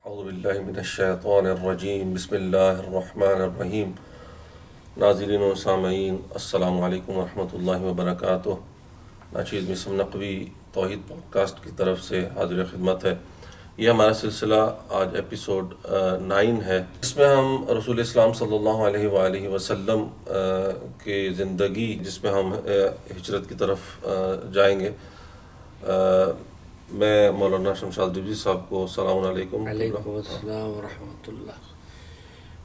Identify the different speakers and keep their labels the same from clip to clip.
Speaker 1: اعوذ باللہ من الشیطان الرجیم بسم اللہ الرحمن الرحیم ناظرین و سامعین السلام علیکم ورحمۃ اللہ وبرکاتہ۔ ناچیز مسلم نقوی توحید پوڈ کاسٹ کی طرف سے حاضر خدمت ہے۔ یہ ہمارا سلسلہ آج ایپیسوڈ 9 ہے، اس میں ہم رسول اسلام صلی اللہ علیہ وآلہ وسلم کی زندگی، جس میں ہم ہجرت کی طرف جائیں گے۔ میں مولانا شمشاد ڈبجی صاحب کو السلام علیکم۔
Speaker 2: وعلیکم السلام ورحمۃ اللہ۔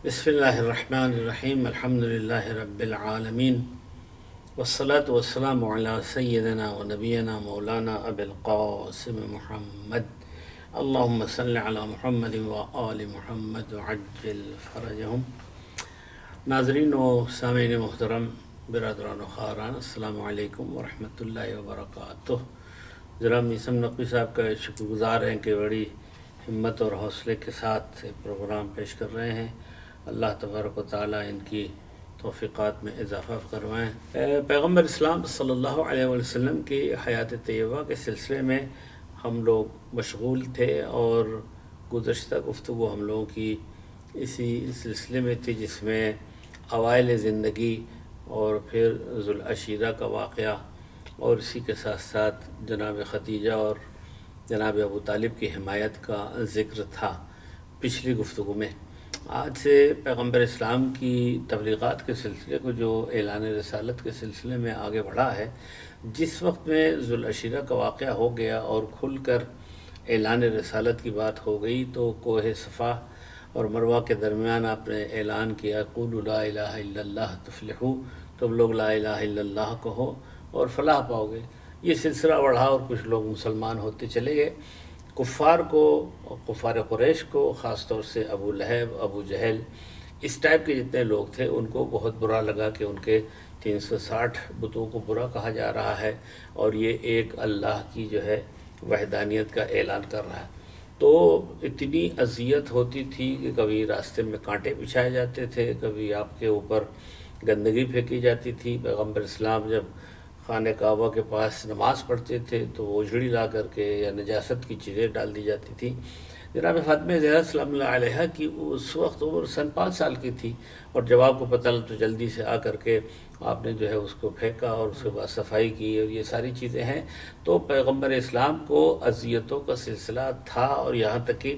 Speaker 2: بسم اللہ الرحمن الرحیم، الحمد للہ رب العالمین، والصلاة والسلام علی سیدنا و نبینا مولانا ابی القاسم محمد، اللہم صل علی محمد و آل محمد وعجل فرجہم۔ ناظرین و سامعین محترم، برادران و خاران، السلام علیکم ورحمۃ اللہ وبرکاتہ۔ جناب میثم نقوی صاحب کا شکر گزار ہیں کہ بڑی ہمت اور حوصلے کے ساتھ پروگرام پیش کر رہے ہیں۔ اللہ تبارک و تعالیٰ ان کی توفیقات میں اضافہ کروائیں۔ پیغمبر اسلام صلی اللہ علیہ وسلم کی حیات طیبہ کے سلسلے میں ہم لوگ مشغول تھے، اور گزشتہ گفتگو ہم لوگوں کی اسی سلسلے میں تھی، جس میں اوائل زندگی اور پھر ذوالعشیرہ کا واقعہ، اور اسی کے ساتھ ساتھ جناب خدیجہ اور جناب ابو طالب کی حمایت کا ذکر تھا پچھلی گفتگو میں۔ آج سے پیغمبر اسلام کی تبلیغات کے سلسلے کو جو اعلان رسالت کے سلسلے میں آگے بڑھا ہے، جس وقت میں ذوالعشیرہ کا واقعہ ہو گیا اور کھل کر اعلان رسالت کی بات ہو گئی، تو کوہ صفا اور مروہ کے درمیان آپ نے اعلان کیا، قولوا لا الہ الا اللہ تفلحوا، تم لوگ لا الہ الا اللہ کہو اور فلاح پاؤ گے۔ یہ سلسلہ بڑھا اور کچھ لوگ مسلمان ہوتے چلے گئے۔ کفار قریش کو، خاص طور سے ابو لہب، ابو جہل، اس ٹائپ کے جتنے لوگ تھے، ان کو بہت برا لگا کہ ان کے 360 بتوں کو برا کہا جا رہا ہے، اور یہ ایک اللہ کی جو ہے وحدانیت کا اعلان کر رہا ہے۔ تو اتنی اذیت ہوتی تھی کہ کبھی راستے میں کانٹے بچھائے جاتے تھے، کبھی آپ کے اوپر گندگی پھینکی جاتی تھی۔ پیغمبر اسلام جب خانہ کعبہ کے پاس نماز پڑھتے تھے تو وہ جھڑی لا کر کے یا نجاست کی چیزیں ڈال دی جاتی تھی۔ جناب فاطمہ زہرا سلام اللہ علیہ کی اس وقت عمر 5 سال کی تھی، اور جب آپ کو پتہ لگا تو جلدی سے آ کر کے آپ نے جو ہے اس کو پھینکا، اور اس کے بعد صفائی کی، اور یہ ساری چیزیں ہیں۔ تو پیغمبر اسلام کو اذیتوں کا سلسلہ تھا، اور یہاں تک کہ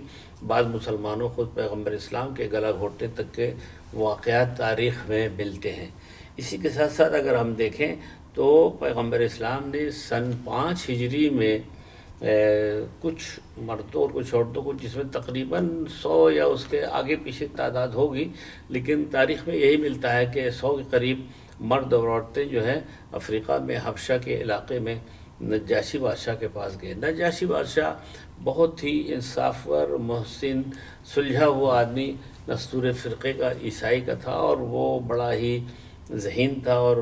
Speaker 2: بعض مسلمانوں خود پیغمبر اسلام کے گلا گھوٹنے تک کے واقعات تاریخ میں ملتے ہیں۔ اسی کے ساتھ ساتھ اگر ہم دیکھیں تو پیغمبر اسلام نے سن 5 ہجری میں کچھ مردوں اور کچھ عورتوں کو، جس میں تقریباً 100 یا اس کے آگے پیچھے تعداد ہوگی، لیکن تاریخ میں یہی ملتا ہے کہ 100 کے قریب مرد اور عورتیں جو ہیں افریقہ میں حبشہ کے علاقے میں نجاشی بادشاہ کے پاس گئے۔ نجاشی بادشاہ بہت ہی انصافور، محسن، سلجھا ہوا آدمی، نستور فرقے کا، عیسائی کا تھا، اور وہ بڑا ہی ذہین تھا، اور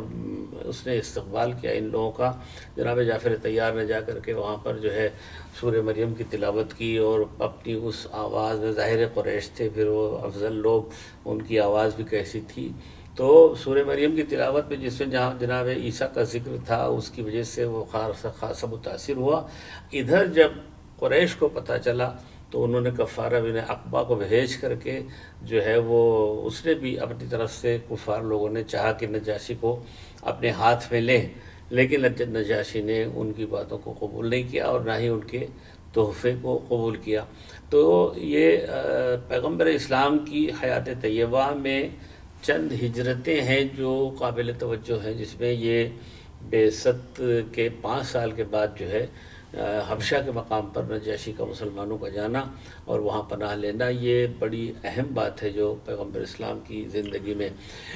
Speaker 2: اس نے استقبال کیا ان لوگوں کا۔ جناب جعفر طیار نے جا کر کے وہاں پر جو ہے سورہ مریم کی تلاوت کی، اور اپنی اس آواز میں، ظاہر قریش تھے، پھر وہ افضل لوگ، ان کی آواز بھی کیسی تھی۔ تو سورہ مریم کی تلاوت میں، جس میں جہاں جناب عیسیٰ کا ذکر تھا، اس کی وجہ سے وہ خاصا متاثر ہوا۔ ادھر جب قریش کو پتہ چلا تو انہوں نے کفارہ بن عقبہ کو بھیج کر کے جو ہے وہ، اس نے بھی اپنی طرف سے، کفار لوگوں نے چاہا کہ نجاشی کو اپنے ہاتھ میں لیں، لیکن نجاشی نے ان کی باتوں کو قبول نہیں کیا، اور نہ ہی ان کے تحفے کو قبول کیا۔ تو یہ پیغمبر اسلام کی حیات طیبہ میں چند ہجرتیں ہیں جو قابل توجہ ہیں، جس میں یہ بعثت کے 5 سال کے بعد جو ہے حبشہ کے مقام پر نجاشی کا مسلمانوں کا جانا اور وہاں پناہ لینا، یہ بڑی اہم بات ہے جو پیغمبر اسلام کی زندگی میں۔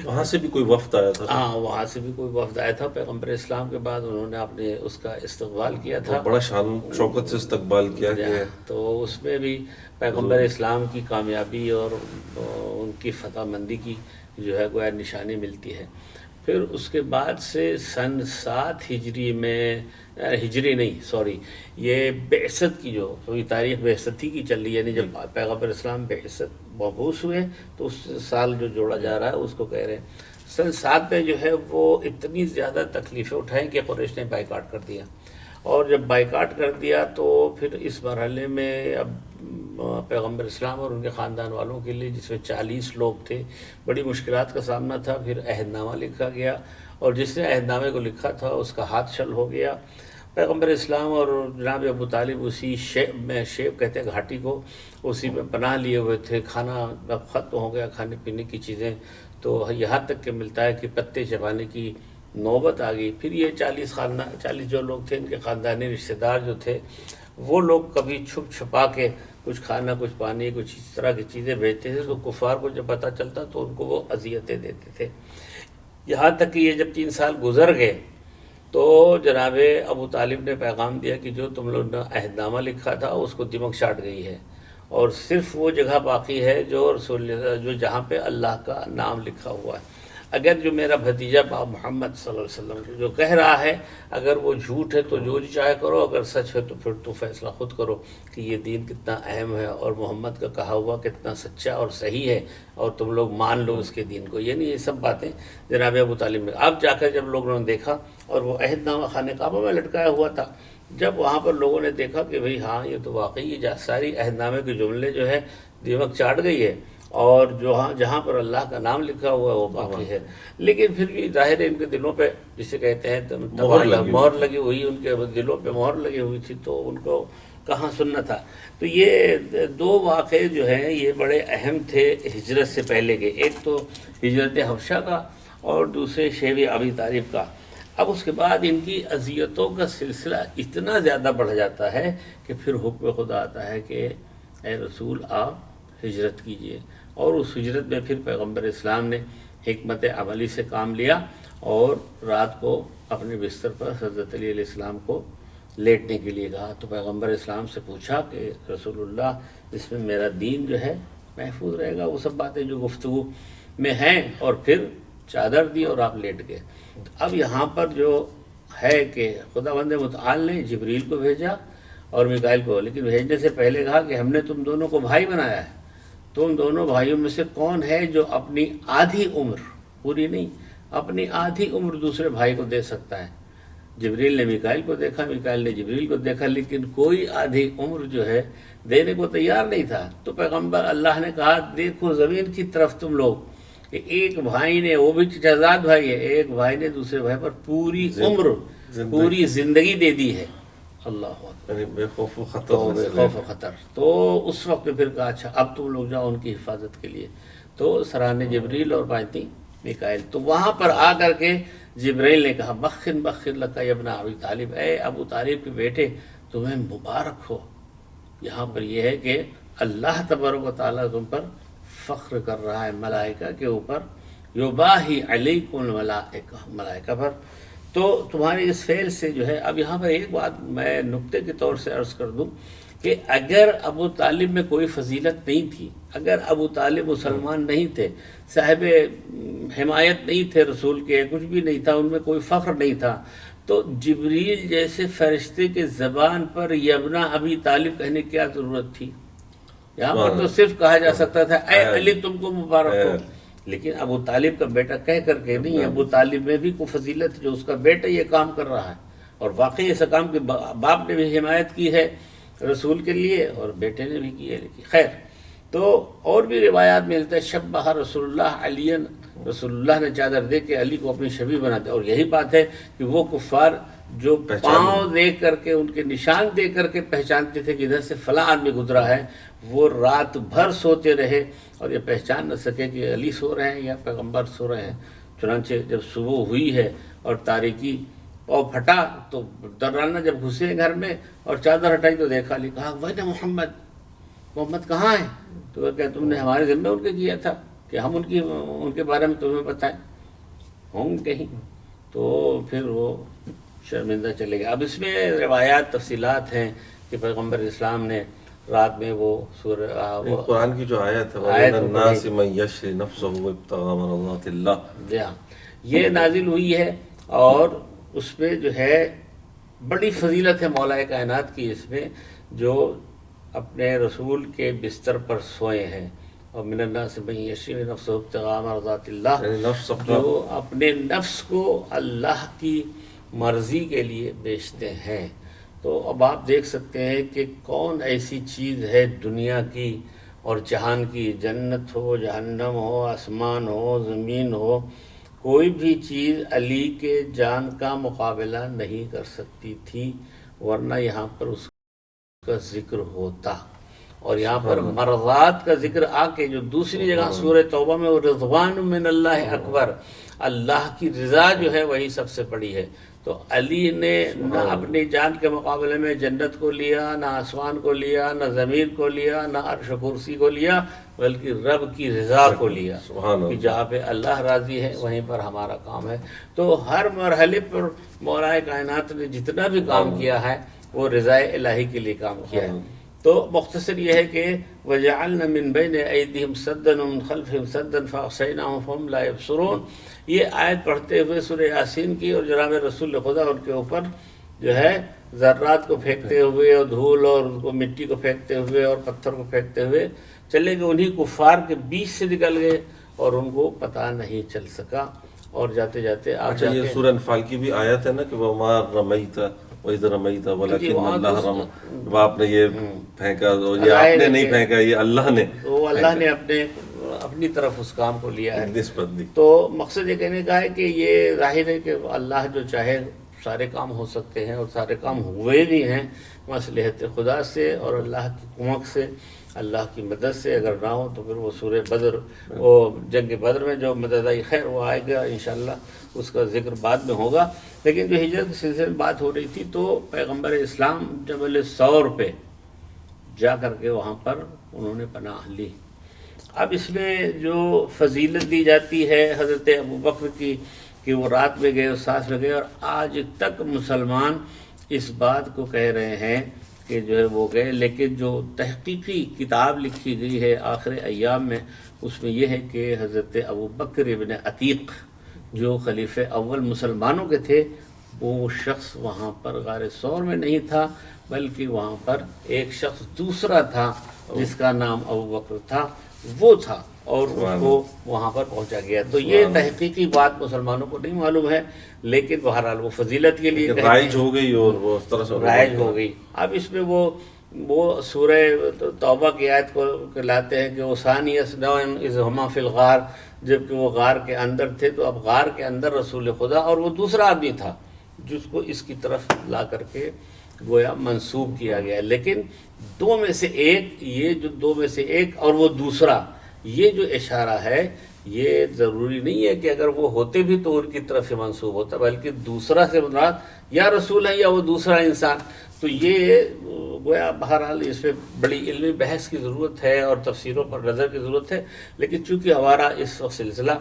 Speaker 1: وہاں سے بھی کوئی وفد آیا تھا؟
Speaker 2: ہاں، وہاں سے بھی کوئی وفد آیا تھا۔ پیغمبر اسلام کے بعد انہوں نے اپنے اس کا استقبال کیا تھا،
Speaker 1: بڑا شان شوکت سے استقبال کیا گیا۔
Speaker 2: تو اس میں بھی پیغمبر اسلام کی کامیابی اور ان کی فتح مندی کی جو ہے گویا نشانی ملتی ہے۔ پھر اس کے بعد سے سن 7 ہجری میں، یہ بعثت کی جو تاریخ بعثتی کی چل رہی ہے، یعنی جب پیغمبر اسلام بعثت مبعوث ہوئے تو اس سال جو جوڑا جا رہا ہے اس کو کہہ رہے ہیں۔ سن 7 میں جو ہے وہ اتنی زیادہ تکلیفیں اٹھائیں کہ قریش نے بائیکاٹ کر دیا، اور جب بائیکاٹ کر دیا تو پھر اس مرحلے میں اب پیغمبر اسلام اور ان کے خاندان والوں کے لیے، جس میں 40 لوگ تھے. بڑی مشکلات کا سامنا تھا. پھر عہد نامہ لکھا گیا اور جس نے عہد نامے کو لکھا تھا اس کا ہاتھ شل ہو گیا. پیغمبر اسلام اور جناب ابو طالب اسی شیب کہتے ہیں گھاٹی کو، اسی میں پناہ لیے ہوئے تھے. کھانا اب ختم ہو گیا، کھانے پینے کی چیزیں، تو یہاں تک کہ ملتا ہے کہ پتے چبانے کی نوبت آ گئی. پھر یہ 40 جو لوگ تھے، ان کے خاندانی رشتہ دار جو تھے، وہ لوگ کبھی چھپ چھپا کے کچھ کھانا، کچھ پانی، کچھ اس طرح کی چیزیں بھیجتے تھے. تو کفار کو جب پتہ چلتا تو ان کو وہ اذیتیں دیتے تھے. یہاں تک کہ یہ جب 3 سال گزر گئے تو جناب ابو طالب نے پیغام دیا کہ جو تم لوگ نے عہد نامہ لکھا تھا اس کو دمک چاٹ گئی ہے، اور صرف وہ جگہ باقی ہے جو جہاں پہ اللہ کا نام لکھا ہوا ہے. اگر جو میرا بھتیجا محمد صلی اللہ علیہ وسلم جو کہہ رہا ہے، اگر وہ جھوٹ ہے تو جو چاہے کرو، اگر سچ ہے تو پھر تو فیصلہ خود کرو کہ یہ دین کتنا اہم ہے اور محمد کا کہا ہوا کتنا سچا اور صحیح ہے، اور تم لوگ مان لو اس کے دین کو. یعنی یہ سب باتیں جناب ابو طالب نے. اب جا کر جب لوگوں نے دیکھا اور وہ عہد نامہ خانہ کعبہ میں لٹکایا ہوا تھا، جب وہاں پر لوگوں نے دیکھا کہ بھئی ہاں یہ تو واقعی یہ ساری عہد نامے کے جملے جو ہے دیمک چاٹ گئی ہے، اور جہاں پر اللہ کا نام لکھا ہوا ہے وہ باقی ہے. لیکن پھر بھی ظاہر ہے ان کے دلوں پہ، جسے کہتے ہیں مہر لگی ہوئی، ان کے دلوں پہ مہر لگی ہوئی تھی، تو ان کو کہاں سننا تھا. تو یہ 2 واقعے جو ہیں یہ بڑے اہم تھے ہجرت سے پہلے کے. ایک تو ہجرت حبشہ کا اور دوسرے شیب ابی طالب کا. اب اس کے بعد ان کی اذیتوں کا سلسلہ اتنا زیادہ بڑھ جاتا ہے کہ پھر حکم خدا آتا ہے کہ اے رسول آپ ہجرت کیجئے. اور اس ہجرت میں پھر پیغمبر اسلام نے حکمت عملی سے کام لیا اور رات کو اپنے بستر پر حضرت علی علیہ السلام کو لیٹنے کے لیے کہا. تو پیغمبر اسلام سے پوچھا کہ رسول اللہ اس میں میرا دین جو ہے محفوظ رہے گا، وہ سب باتیں جو گفتگو میں ہیں، اور پھر چادر دی اور آپ لیٹ گئے. اب یہاں پر جو ہے کہ خداوند متعال نے جبریل کو بھیجا اور میکائیل کو، لیکن بھیجنے سے پہلے کہا کہ ہم نے تم دونوں کو بھائی بنایا ہے. تم دونوں بھائیوں میں سے کون ہے جو اپنی آدھی عمر، پوری نہیں، اپنی آدھی عمر دوسرے بھائی کو دے سکتا ہے؟ جبریل نے میکائیل کو دیکھا، میکائیل نے جبریل کو دیکھا، لیکن کوئی آدھی عمر جو ہے دینے کو تیار نہیں تھا. تو پیغمبر اللہ نے کہا دیکھو زمین کی طرف تم لوگ، کہ ایک بھائی نے، وہ بھی چچازاد بھائی ہے، ایک بھائی نے دوسرے بھائی پر پوری عمر، پوری زندگی دے دی ہے. اللہ
Speaker 1: یعنی بے خوف و خطر.
Speaker 2: تو بے خوف و خطر. تو اس وقت پھر کہا اچھا اب تم لوگ جاؤ ان کی حفاظت کے لیے. تو سران جبریل اور بائنتی میکائیل. تو وہاں پر آ کر کے جبریل نے کہا بخن لک یا ابن ابی طالب، اے ابو طالب کے بیٹے تمہیں مبارک ہو. یہاں پر یہ ہے کہ اللہ تبارک و تعالیٰ تم پر فخر کر رہا ہے ملائکہ کے اوپر، یباہی علیکم الملائکہ، ملائکہ پر. تو تمہاری اس فعل سے جو ہے، اب یہاں پر ایک بات میں نکتے کے طور سے عرض کر دوں کہ اگر ابو طالب میں کوئی فضیلت نہیں تھی، اگر ابو طالب مسلمان نہیں تھے، صاحب حمایت نہیں تھے رسول کے، کچھ بھی نہیں تھا، ان میں کوئی فخر نہیں تھا، تو جبریل جیسے فرشتے کے زبان پر یبنا ابی طالب کہنے کی کیا ضرورت تھی؟ یہاں پر تو صرف کہا جا سکتا تھا اے علی تم کو مبارک ہو. لیکن ابو طالب کا بیٹا کہہ کر کے نہیں، ابو طالب میں بھی کوئی فضیلت جو اس کا بیٹا یہ کام کر رہا ہے، اور واقعی ایسا کام کہ باپ نے بھی حمایت کی ہے رسول کے لیے اور بیٹے نے بھی کی ہے. لیکن خیر، تو اور بھی روایات میں ملتا ہے شبہ رسول اللہ علی، رسول اللہ نے چادر دے کے علی کو اپنی شبیہ بنا دیا. اور یہی بات ہے کہ وہ کفار جو پاؤں دیکھ کر کے، ان کے نشان دیکھ کر کے پہچانتے تھے کہ ادھر سے فلاں آدمی گزرا ہے، وہ رات بھر سوتے رہے اور یہ پہچان نہ سکے کہ علی سو رہے ہیں یا پیغمبر سو رہے ہیں. چنانچہ جب صبح ہوئی ہے اور تاریکی پاؤ پھٹا تو درانہ جب گھسے گھر میں اور چادر ہٹائی تو دیکھا علی. کہا وَأَيْنَ محمد کہاں ہے؟ تو کہ تم نے ہمارے ذمہ ان کے کیا تھا کہ ہم ان کے بارے میں تمہیں بتائیں، ہوں کہیں. تو پھر وہ شرمندہ چلے گئے. اب اس میں روایات تفصیلات ہیں کہ پیغمبر اسلام نے رات میں وہ سورہ
Speaker 1: قرآن کی جو آیت ہے وَمِنَ النَّاسِ مَن يَشْرِي نَفْسَهُ ابْتِغَاءَ مَرْضَاتِ اللَّهِ،
Speaker 2: جی ہاں یہ نازل ہوئی ہے، اور اس پہ جو ہے بڑی فضیلت ہے مولا کائنات کی اس میں، جو اپنے رسول کے بستر پر سوئے ہیں. اور من الناس من یشری نفسہ ابتغاء مرضات اللہ، جو اپنے نفس کو اللہ کی مرضی کے لیے بیچتے ہیں. تو تو اب آپ دیکھ سکتے ہیں کہ کون ایسی چیز ہے دنیا کی اور جہان کی، جنت ہو، جہنم ہو، آسمان ہو، زمین ہو، کوئی بھی چیز علی کے جان کا مقابلہ نہیں کر سکتی تھی، ورنہ یہاں پر اس کا ذکر ہوتا۔ اور یہاں پر مرضات کا ذکر آ کے جو دوسری جگہ سورہ توبہ میں وہ رضوان من اللہ اکبر، اللہ کی رضا جو ہے وہی سب سے بڑی ہے۔ تو علی نے نہ اپنی جان کے مقابلے میں جنت کو لیا، نہ آسمان کو لیا، نہ زمین کو لیا، نہ عرش و کرسی کو لیا، بلکہ رب کی رضا کو لیا کہ جہاں پہ اللہ راضی ہے وہیں پر ہمارا کام ہے۔ تو ہر مرحلے پر مولا کائنات نے جتنا بھی کام کیا ہے وہ رضا الہی کے لیے کام کیا ہے۔ تو مختصر یہ ہے کہ وَجَعَلْنَا مِن بَيْنِ أَيْدِيهِمْ سَدًّا وَمِن خَلْفِهِمْ سَدًّا فَأَغْشَيْنَاهُمْ فَهُمْ لَا يَبْصِرُونَ۔ یہ آیت پڑھتے ہوئے سورہ یاسین کی، اور جناب رسول خدا ان کے اوپر جو ہے ذرات کو پھینکتے ہوئے اور دھول اور ان کو مٹی کو پھینکتے ہوئے اور پتھر کو پھینکتے ہوئے چلے گئے، انہی کفار کے بیچ سے نکل گئے اور ان کو پتہ نہیں چل سکا، اور جاتے جاتے آپ
Speaker 1: اچھا یہ سورہ انفال کی بھی آیت ہے نا کہ وَمَا رَمَيْتَ وَإِذْ رَمَيْتَ وَلَكِنَّ اللَّهَ رَمَى، جب آپ نے یہ پھینکا، یہ آپ نے نہیں پھینکا، یہ اللہ نے،
Speaker 2: وہ اللہ نے اپنی طرف اس کام کو لیا ہے،
Speaker 1: نسبت دی۔
Speaker 2: تو مقصد یہ کہنے کا ہے کہ یہ ظاہر ہے کہ اللہ جو چاہے سارے کام ہو سکتے ہیں، اور سارے کام ہوئے بھی ہیں مصلحت خدا سے اور اللہ کی کمک سے، اللہ کی مدد سے۔ اگر نہ ہو تو پھر وہ سورہ بدر، وہ جنگ بدر میں جو مدد آئی، خیر وہ آئے گا انشاءاللہ، اس کا ذکر بعد میں ہوگا۔ لیکن جو ہجرت کے سلسلے میں بات ہو رہی تھی، تو پیغمبر اسلام جبل ثور پہ جا کر کے وہاں پر انہوں نے پناہ لی۔ اب اس میں جو فضیلت دی جاتی ہے حضرت ابوبکر کی کہ وہ رات میں گئے اور ساتھ میں گئے، اور آج تک مسلمان اس بات کو کہہ رہے ہیں کہ جو ہے وہ گئے، لیکن جو تحقیقی کتاب لکھی گئی ہے آخر ایام میں، اس میں یہ ہے کہ حضرت ابوبکر ابن عتیق جو خلیفہ اول مسلمانوں کے تھے، وہ شخص وہاں پر غار ثور میں نہیں تھا، بلکہ وہاں پر ایک شخص دوسرا تھا جس کا نام ابوبکر تھا، وہ تھا، اور اس کو وہاں پر پہنچا گیا۔ تو یہ تحقیقی بات مسلمانوں کو نہیں معلوم ہے، لیکن بہرحال وہ فضیلت کے لیے
Speaker 1: رائج ہو گئی، اور وہ اس طرح سے
Speaker 2: رائج ہو گئی۔ اب اس میں وہ سورہ توبہ کی آیت کو لاتے ہیں کہ وہ ثانی اثنین اذ ہما فی الغار، جبکہ وہ غار کے اندر تھے، تو اب غار کے اندر رسول خدا اور وہ دوسرا آدمی تھا جس کو اس کی طرف لا کر کے گویا منسوب کیا گیا، لیکن دو میں سے ایک، یہ جو دو میں سے ایک اور وہ دوسرا، یہ جو اشارہ ہے یہ ضروری نہیں ہے کہ اگر وہ ہوتے بھی تو ان کی طرف سے منسوب ہوتا، بلکہ دوسرا سے مراد یا رسول ہے یا وہ دوسرا انسان۔ تو یہ گویا بہرحال اس پہ بڑی علمی بحث کی ضرورت ہے اور تفسیروں پر نظر کی ضرورت ہے، لیکن چونکہ ہمارا اس وقت سلسلہ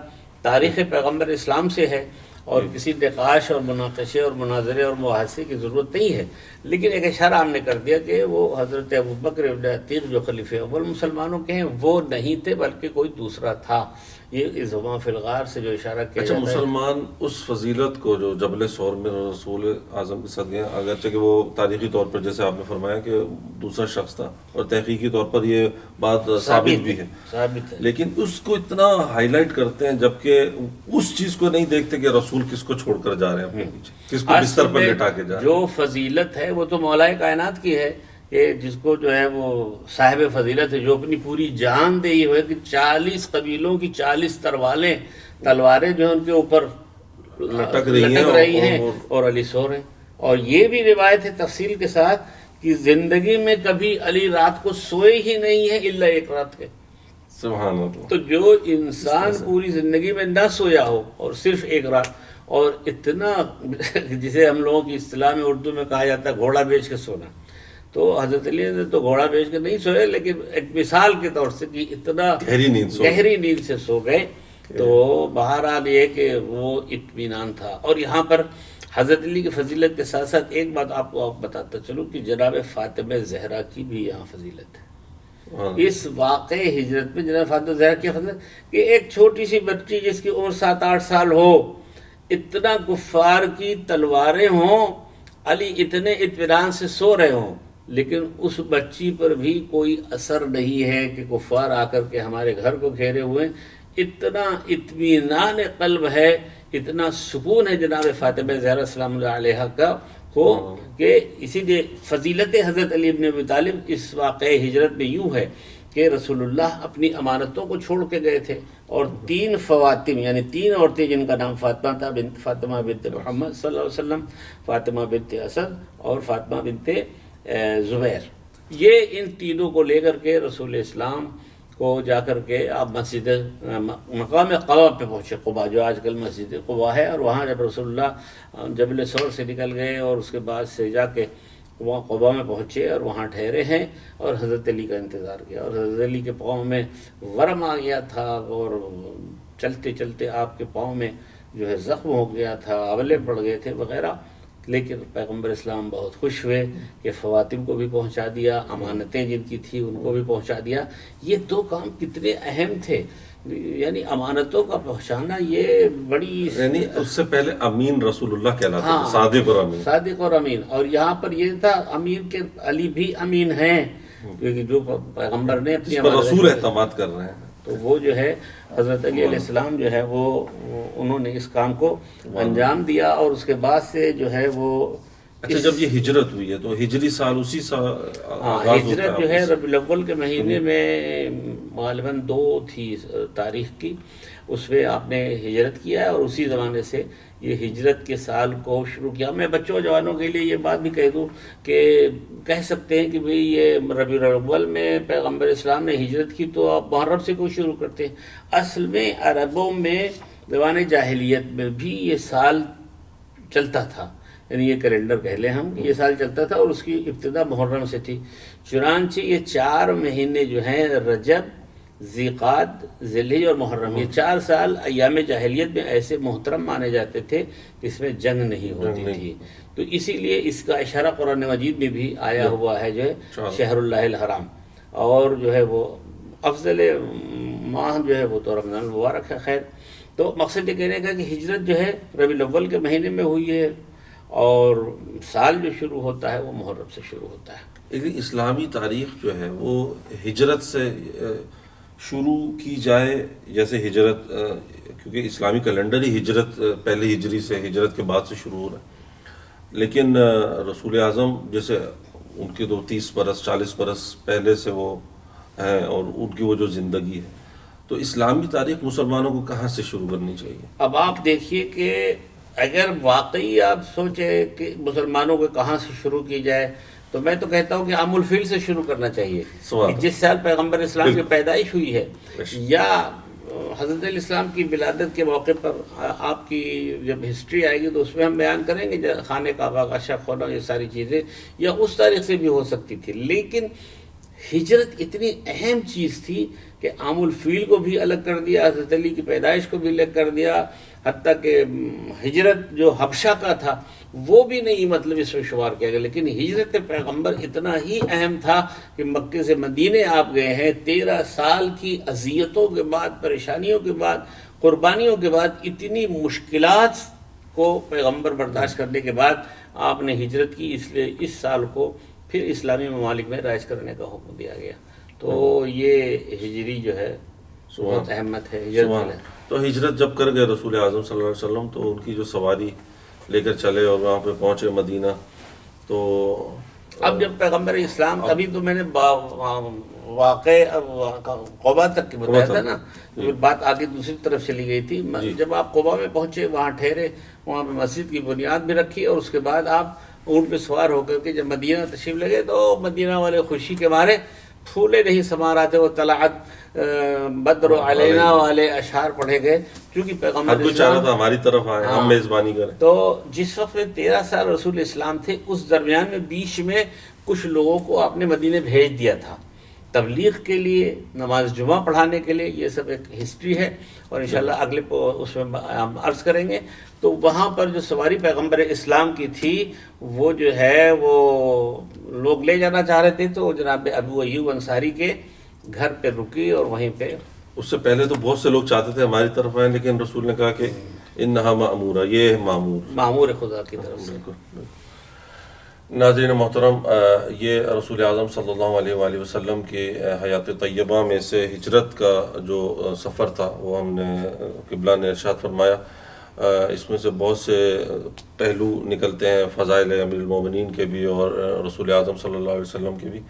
Speaker 2: تاریخ پیغمبر اسلام سے ہے اور کسی نقاش اور مناقشے اور مناظرے اور مباحثے کی ضرورت نہیں ہے، لیکن ایک اشارہ ہم نے کر دیا کہ وہ حضرت ابوبکر ابن عتیق جو خلیفہ اول مسلمانوں کے ہیں وہ نہیں تھے، بلکہ کوئی دوسرا تھا۔ یہ اذ ہما فی الغار سے جو اشارہ کیا
Speaker 1: اچھا،
Speaker 2: جاتا ہے،
Speaker 1: مسلمان اس فضیلت کو جو جبل ثور میں رسول اعظم کے ساتھ گئے، اگرچہ کہ وہ تاریخی طور پر جیسے آپ نے فرمایا کہ دوسرا شخص تھا، اور تحقیقی طور پر یہ بات ثابت بھی ہے،
Speaker 2: ثابت ہے،
Speaker 1: لیکن اس کو اتنا ہائی لائٹ کرتے ہیں جبکہ اس چیز کو نہیں دیکھتے کہ رسول کس کو چھوڑ کر جا رہے ہیں اپنے پیچھے، کس کو بستر پر لٹا کے جا رہے ہیں۔
Speaker 2: جو فضیلت ہے وہ تو مولا کائنات کی ہے، کہ جس کو جو ہے وہ صاحب فضیلت ہے، جو اپنی پوری جان دے ہوئے کہ 40 قبیلوں کی 40 تلواریں جو ہیں ان کے اوپر
Speaker 1: لٹک
Speaker 2: رہی ہیں اور علی سو رہے ہیں۔ اور یہ بھی روایت ہے تفصیل کے ساتھ کہ زندگی میں کبھی علی رات کو سوئے ہی نہیں ہیں الا ایک رات کے۔
Speaker 1: سبحان اللہ۔
Speaker 2: تو جو انسان پوری زندگی میں نہ سویا ہو اور صرف ایک رات، اور اتنا جسے ہم لوگوں کی اصطلاح میں اردو میں کہا جاتا ہے گھوڑا بیچ کے سونا، تو حضرت علی نے تو گھوڑا بیچ کے نہیں سوئے، لیکن ایک مثال کے طور سے کہ اتنا گہری نیند سے سو گئے۔ تو بہرحال یہ کہ وہ اطمینان تھا۔ اور یہاں پر حضرت علی کی فضیلت کے ساتھ ساتھ ایک بات آپ کو بتاتا چلوں کہ جناب فاطمہ زہرا کی بھی یہاں فضیلت ہے۔ اس واقع ہجرت میں جناب فاطمہ زہرا کی فضیلت کہ ایک چھوٹی سی بچی جس کی عمر 7-8 سال ہو، اتنا کفار کی تلواریں ہوں، علی اتنے اطمینان سے سو رہے ہوں، لیکن اس بچی پر بھی کوئی اثر نہیں ہے کہ کفار آ کر کے ہمارے گھر کو گھیرے ہوئے۔ اتنا اطمینان قلب ہے، اتنا سکون ہے جناب فاطمہ زہرا سلام اللہ علیہ کا، کو کہ اسی لیے فضیلت حضرت علی ابن ابی طالب اس واقعہ ہجرت میں یوں ہے کہ رسول اللہ اپنی امانتوں کو چھوڑ کے گئے تھے، اور 3 خواتین یعنی 3 عورتیں جن کا نام فاطمہ تھا، فاطمہ بنت محمد صلی اللہ علیہ وسلم، فاطمہ بنت اسد اور فاطمہ بنت زبیر، یہ ان تینوں کو لے کر کے رسول اسلام کو جا کر کے آپ مسجد مقام قبا پہ پہنچے، قبا جو آج کل مسجد قبا ہے، اور وہاں جب رسول اللہ جبل ثور سے نکل گئے اور اس کے بعد سے جا کے وہاں قبا میں پہنچے اور وہاں ٹھہرے ہیں اور حضرت علی کا انتظار کیا، اور حضرت علی کے پاؤں میں ورم آ گیا تھا اور چلتے چلتے آپ کے پاؤں میں جو ہے زخم ہو گیا تھا، اولے پڑ گئے تھے وغیرہ، لیکن پیغمبر اسلام بہت خوش ہوئے کہ خواتین کو بھی پہنچا دیا، امانتیں جن کی تھی ان کو بھی پہنچا دیا۔ یہ 2 کام کتنے اہم تھے، یعنی امانتوں کا پہنچانا یہ بڑی،
Speaker 1: یعنی اس سے پہلے امین رسول اللہ کہلاتے تھے، صادق اور امین،
Speaker 2: صادق اور امین، اور یہاں پر یہ تھا امین کے علی بھی امین ہیں، کیونکہ جو پیغمبر نے اپنی
Speaker 1: جس پر رسول اعتماد کر رہے ہیں،
Speaker 2: تو وہ جو ہے حضرت علی علیہ السلام جو ہے وہ انہوں نے اس کام کو انجام دیا، اور اس کے بعد سے جو ہے وہ
Speaker 1: اچھا جب یہ ہجرت ہوئی ہے تو ہجری سال اسی سال
Speaker 2: ہجرت جو ہے ربیع الاول کے مہینے میں غالباً 2 تھی تاریخ کی، اس میں آپ نے ہجرت کیا ہے، اور اسی زمانے سے یہ ہجرت کے سال کو شروع کیا۔ میں بچوں جوانوں کے لیے یہ بات بھی کہہ دوں کہ کہہ سکتے ہیں کہ بھئی یہ ربیع الاول میں پیغمبر اسلام نے ہجرت کی تو آپ محرم سے کیوں شروع کرتے ہیں؟ اصل میں عربوں میں زمانے جاہلیت میں بھی یہ سال چلتا تھا، یعنی یہ کیلنڈر کہہ لیں ہم کہ یہ سال چلتا تھا، اور اس کی ابتدا محرم سے تھی، چنانچہ یہ 4 مہینے جو ہیں رجب، ذیقعد، ذیالحجہ اور محرم، یہ 4 سال ایام جاہلیت میں ایسے محترم مانے جاتے تھے کہ اس میں جنگ نہیں ہوتی تھی، تو اسی لیے اس کا اشارہ قرآن مجید میں بھی آیا ہوا ہے جو ہے شہر اللہ الحرام، اور جو ہے وہ افضل ماہ جو ہے وہ تو رمضان المبارک ہے۔ خیر، تو مقصد یہ کہنے کا کہ ہجرت جو ہے ربیع الاول کے مہینے میں ہوئی ہے، اور سال جو شروع ہوتا ہے وہ محرم سے شروع ہوتا ہے۔
Speaker 1: لیکن اسلامی تاریخ جو ہے وہ ہجرت سے شروع کی جائے، جیسے ہجرت کیونکہ اسلامی کیلنڈر ہی ہجرت پہلے ہجری سے، ہجرت کے بعد سے شروع ہو رہا ہے، لیکن رسول اعظم جیسے ان کے 30 برس 40 برس پہلے سے وہ ہیں، اور ان کی وہ جو زندگی ہے، تو اسلامی تاریخ مسلمانوں کو کہاں سے شروع کرنی چاہیے؟
Speaker 2: اب آپ دیکھیے کہ اگر واقعی آپ سوچیں کہ مسلمانوں کو کہاں سے شروع کی جائے، تو میں تو کہتا ہوں کہ عام الفیل سے شروع کرنا چاہیے، کہ جس سال پیغمبر اسلام کی پیدائش ہوئی ہے، یا حضرت علیہ السلام کی ولادت کے موقع پر آپ کی جب ہسٹری آئے گی تو اس میں ہم بیان کریں گے، خانہ کعبہ کا شق ہونا، یہ ساری چیزیں، یا اس تاریخ سے بھی ہو سکتی تھی، لیکن ہجرت اتنی اہم چیز تھی کہ عام الفیل کو بھی الگ کر دیا، حضرت علی کی پیدائش کو بھی الگ کر دیا، حتیٰ کہ ہجرت جو حبشہ کا تھا وہ بھی نہیں مطلب اس میں شمار کیا گیا، لیکن ہجرت پیغمبر اتنا ہی اہم تھا کہ مکے سے مدینے آپ گئے ہیں، 13 سال کی اذیتوں کے بعد، پریشانیوں کے بعد، قربانیوں کے بعد، اتنی مشکلات کو پیغمبر برداشت کرنے کے بعد آپ نے ہجرت کی، اس لیے اس سال کو پھر اسلامی ممالک میں رائج کرنے کا حکم دیا گیا۔ تو یہ ہجری جو ہے بہت اہمیت ہے ہجرت۔
Speaker 1: تو ہجرت جب کر گئے رسول اعظم صلی اللہ علیہ وسلم، تو ان کی جو سواری لے کر چلے اور وہاں پہ پہنچے مدینہ، تو
Speaker 2: اب جب پیغمبر اسلام، ابھی تو میں نے واقع قبا تک کی بتایا تھا نا، بات آگے دوسری طرف چلی گئی تھی۔ جب آپ قبا میں پہنچے، وہاں ٹھہرے، وہاں پہ مسجد کی بنیاد بھی رکھی، اور اس کے بعد آپ اونٹ پہ سوار ہو کر کے جب مدینہ تشریف لگے تو مدینہ والے خوشی کے مارے پھولے نہیں سما رہے تھے، وہ طلعت بدر علینا والے اشعار پڑھے گئے، کیونکہ پیغمبر
Speaker 1: اسلام ہماری طرف آئے، ہم میزبانی کریں۔
Speaker 2: تو جس وقت 13 سال رسول اسلام تھے، اس درمیان میں بیچ میں کچھ لوگوں کو آپ نے مدینے بھیج دیا تھا تبلیغ کے لیے، نماز جمعہ پڑھانے کے لیے، یہ سب ایک ہسٹری ہے، اور انشاءاللہ اگلے اس میں ہم عرض کریں گے۔ تو وہاں پر جو سواری پیغمبر اسلام کی تھی، وہ جو ہے وہ لوگ لے جانا چاہ رہے تھے، تو جناب ابو ایوب انصاری کے گھر پہ رکی، اور وہیں پہ
Speaker 1: اس سے پہلے تو بہت سے لوگ چاہتے تھے ہماری طرف آئیں، لیکن رسول نے کہا کہ انہا مأمورہ، یہ
Speaker 2: معمور خدا کی طرف سے۔
Speaker 1: ناظرین محترم، یہ رسول اعظم صلی اللہ علیہ وآلہ وسلم کے حیات طیبہ میں سے ہجرت کا جو سفر تھا، وہ ہم نے قبلہ نے ارشاد فرمایا، اس میں سے بہت سے پہلو نکلتے ہیں فضائل امیر المومنین کے بھی اور رسول اعظم صلی اللہ علیہ وسلم کے بھی.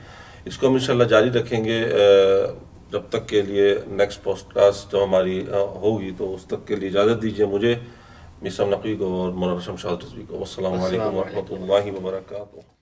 Speaker 1: اس کو ہم انشاءاللہ جاری رکھیں گے جب تک کے لیے نیکسٹ پوڈ کاسٹ جو ہماری ہوگی، تو اس تک کے لیے اجازت دیجیے مجھے، میسم نقوی کو اور مولانا شمشاد رضوی کو. السلام علیکم ورحمۃ اللہ وبرکاتہ.